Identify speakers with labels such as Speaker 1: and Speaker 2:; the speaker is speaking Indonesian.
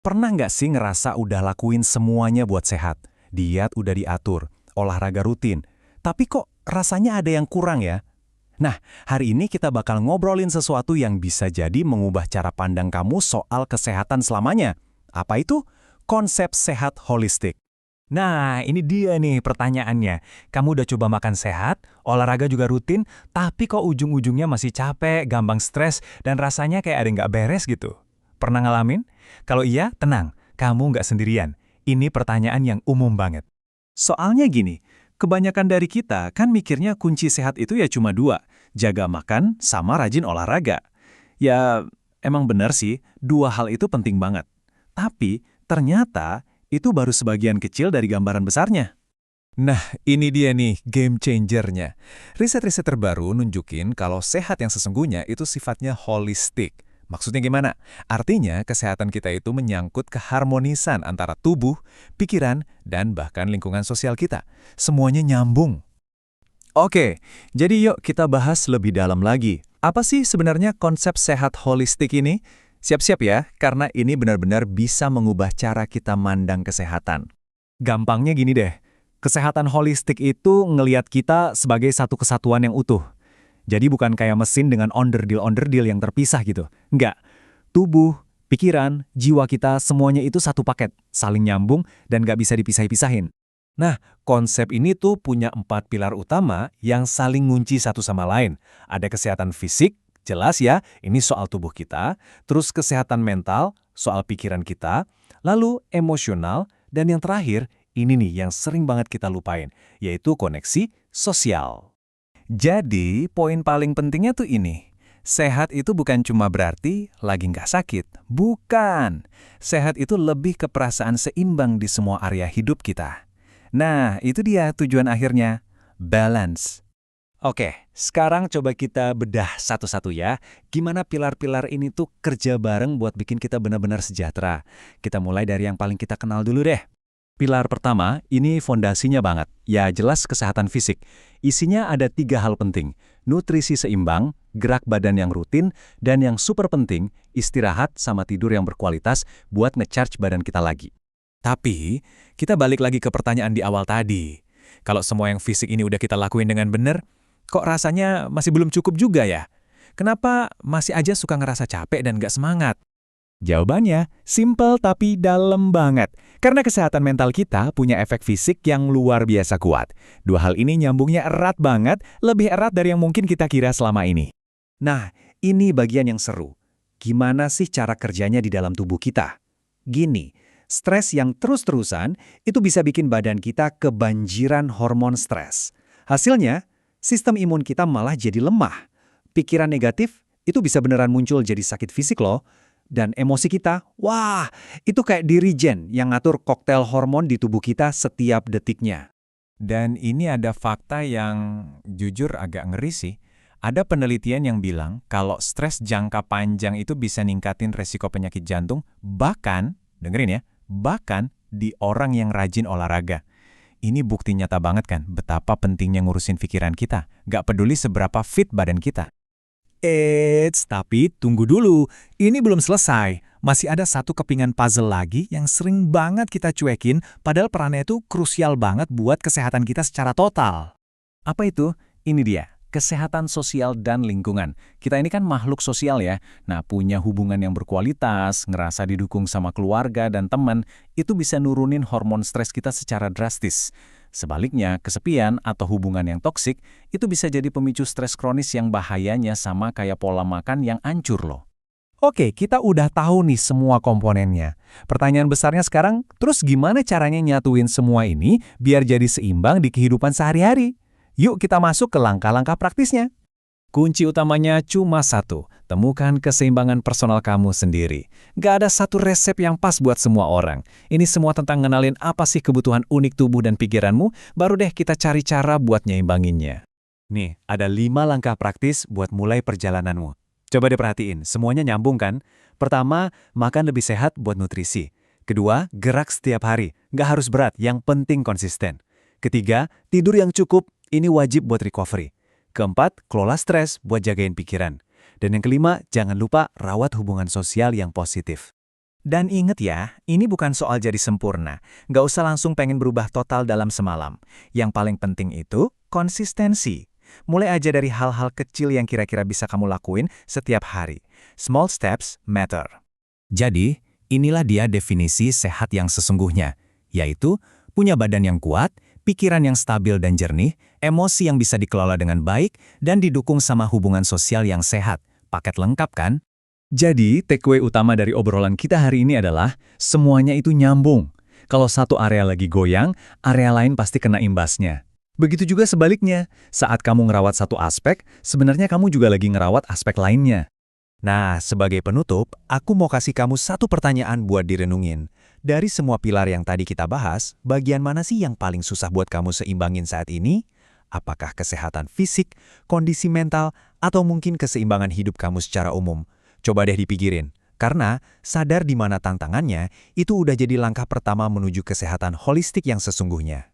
Speaker 1: Pernah nggak sih ngerasa udah lakuin semuanya buat sehat? Diet udah diatur, olahraga rutin. Tapi kok rasanya ada yang kurang ya? Nah, hari ini kita bakal ngobrolin sesuatu yang bisa jadi mengubah cara pandang kamu soal kesehatan selamanya. Apa itu? Konsep sehat holistik.
Speaker 2: Nah, ini dia nih pertanyaannya. Kamu udah coba makan sehat, olahraga juga rutin, tapi kok ujung-ujungnya masih capek, gampang stres, dan rasanya kayak ada yang nggak beres gitu. Pernah ngalamin? Kalau iya, tenang, kamu nggak sendirian. Ini pertanyaan yang umum banget.
Speaker 1: Soalnya gini, kebanyakan dari kita kan mikirnya kunci sehat itu ya cuma dua, jaga makan sama rajin olahraga. Ya, emang benar sih, dua hal itu penting banget. Tapi, ternyata itu baru sebagian kecil dari gambaran besarnya. Nah, ini dia nih game changernya. Riset-riset terbaru nunjukin kalau sehat yang sesungguhnya itu sifatnya holistik. Maksudnya gimana? Artinya kesehatan kita itu menyangkut keharmonisan antara tubuh, pikiran, dan bahkan lingkungan sosial kita. Semuanya nyambung. Oke, jadi yuk kita bahas lebih dalam lagi. Apa sih sebenarnya konsep sehat holistik ini? Siap-siap ya, karena ini benar-benar bisa mengubah cara kita mandang kesehatan. Gampangnya gini deh, kesehatan holistik itu ngelihat kita sebagai satu kesatuan yang utuh. Jadi bukan kayak mesin dengan onderdil-onderdil yang terpisah gitu. Enggak. Tubuh, pikiran, jiwa kita semuanya itu satu paket, saling nyambung dan nggak bisa dipisah-pisahin. Nah, konsep ini tuh punya 4 pilar utama yang saling ngunci satu sama lain. Ada kesehatan fisik, jelas ya, ini soal tubuh kita. Terus kesehatan mental, soal pikiran kita. Lalu emosional, dan yang terakhir, ini nih yang sering banget kita lupain, yaitu koneksi sosial. Jadi, poin paling pentingnya tuh ini. Sehat itu bukan cuma berarti lagi nggak sakit. Bukan. Sehat itu lebih ke perasaan seimbang di semua area hidup kita. Nah, itu dia tujuan akhirnya. Balance. Oke, sekarang coba kita bedah satu-satu ya. Gimana pilar-pilar ini tuh kerja bareng buat bikin kita benar-benar sejahtera. Kita mulai dari yang paling kita kenal dulu deh. Pilar pertama, ini fondasinya banget. Ya jelas kesehatan fisik. Isinya ada 3 hal penting. Nutrisi seimbang, gerak badan yang rutin, dan yang super penting, istirahat sama tidur yang berkualitas buat nge-charge badan kita lagi. Tapi, kita balik lagi ke pertanyaan di awal tadi. Kalau semua yang fisik ini udah kita lakuin dengan benar, kok rasanya masih belum cukup juga ya? Kenapa masih aja suka ngerasa capek dan gak semangat? Jawabannya, simple tapi dalam banget. Karena kesehatan mental kita punya efek fisik yang luar biasa kuat. Dua hal ini nyambungnya erat banget, lebih erat dari yang mungkin kita kira selama ini. Nah, ini bagian yang seru. Gimana sih cara kerjanya di dalam tubuh kita? Gini, stres yang terus-terusan itu bisa bikin badan kita kebanjiran hormon stres. Hasilnya, sistem imun kita malah jadi lemah. Pikiran negatif itu bisa beneran muncul jadi sakit fisik loh. Dan emosi kita, wah, itu kayak dirijen yang ngatur koktail hormon di tubuh kita setiap detiknya. Dan ini ada fakta yang jujur agak ngeri sih. Ada penelitian yang bilang kalau stres jangka panjang itu bisa ningkatin resiko penyakit jantung, bahkan, dengerin ya, bahkan di orang yang rajin olahraga. Ini bukti nyata banget kan betapa pentingnya ngurusin pikiran kita, gak peduli seberapa fit badan kita. Tapi tunggu dulu, ini belum selesai. Masih ada satu kepingan puzzle lagi yang sering banget kita cuekin, padahal perannya itu krusial banget buat kesehatan kita secara total. Apa itu? Ini dia, kesehatan sosial dan lingkungan. Kita ini kan makhluk sosial ya, nah punya hubungan yang berkualitas, ngerasa didukung sama keluarga dan teman, itu bisa nurunin hormon stres kita secara drastis. Sebaliknya, kesepian atau hubungan yang toksik itu bisa jadi pemicu stres kronis yang bahayanya sama kayak pola makan yang hancur loh. Oke, kita udah tahu nih semua komponennya. Pertanyaan besarnya sekarang, terus gimana caranya nyatuin semua ini biar jadi seimbang di kehidupan sehari-hari? Yuk kita masuk ke langkah-langkah praktisnya. Kunci utamanya cuma satu, temukan keseimbangan personal kamu sendiri. Gak ada satu resep yang pas buat semua orang. Ini semua tentang ngenalin apa sih kebutuhan unik tubuh dan pikiranmu, baru deh kita cari cara buat nyeimbanginnya. Nih, ada 5 langkah praktis buat mulai perjalananmu. Coba diperhatiin, semuanya nyambung kan? Pertama, makan lebih sehat buat nutrisi. Kedua, gerak setiap hari. Gak harus berat, yang penting konsisten. Ketiga, tidur yang cukup, ini wajib buat recovery. Keempat, kelola stres buat jagain pikiran. Dan yang kelima, jangan lupa rawat hubungan sosial yang positif.
Speaker 3: Dan inget ya, ini bukan soal jadi sempurna. Nggak usah langsung pengen berubah total dalam semalam. Yang paling penting itu konsistensi. Mulai aja dari hal-hal kecil yang kira-kira bisa kamu lakuin setiap hari. Small steps matter.
Speaker 2: Jadi, inilah dia definisi sehat yang sesungguhnya, yaitu punya badan yang kuat, pikiran yang stabil dan jernih, emosi yang bisa dikelola dengan baik, dan didukung sama hubungan sosial yang sehat. Paket lengkap kan?
Speaker 1: Jadi, takeaway utama dari obrolan kita hari ini adalah semuanya itu nyambung. Kalau satu area lagi goyang, area lain pasti kena imbasnya. Begitu juga sebaliknya, saat kamu ngerawat satu aspek, sebenarnya kamu juga lagi ngerawat aspek lainnya.
Speaker 3: Nah, sebagai penutup, aku mau kasih kamu satu pertanyaan buat direnungin. Dari semua pilar yang tadi kita bahas, bagian mana sih yang paling susah buat kamu seimbangin saat ini? Apakah kesehatan fisik, kondisi mental, atau mungkin keseimbangan hidup kamu secara umum? Coba deh dipikirin. Karena sadar di mana tantangannya, itu udah jadi langkah pertama menuju kesehatan holistik yang sesungguhnya.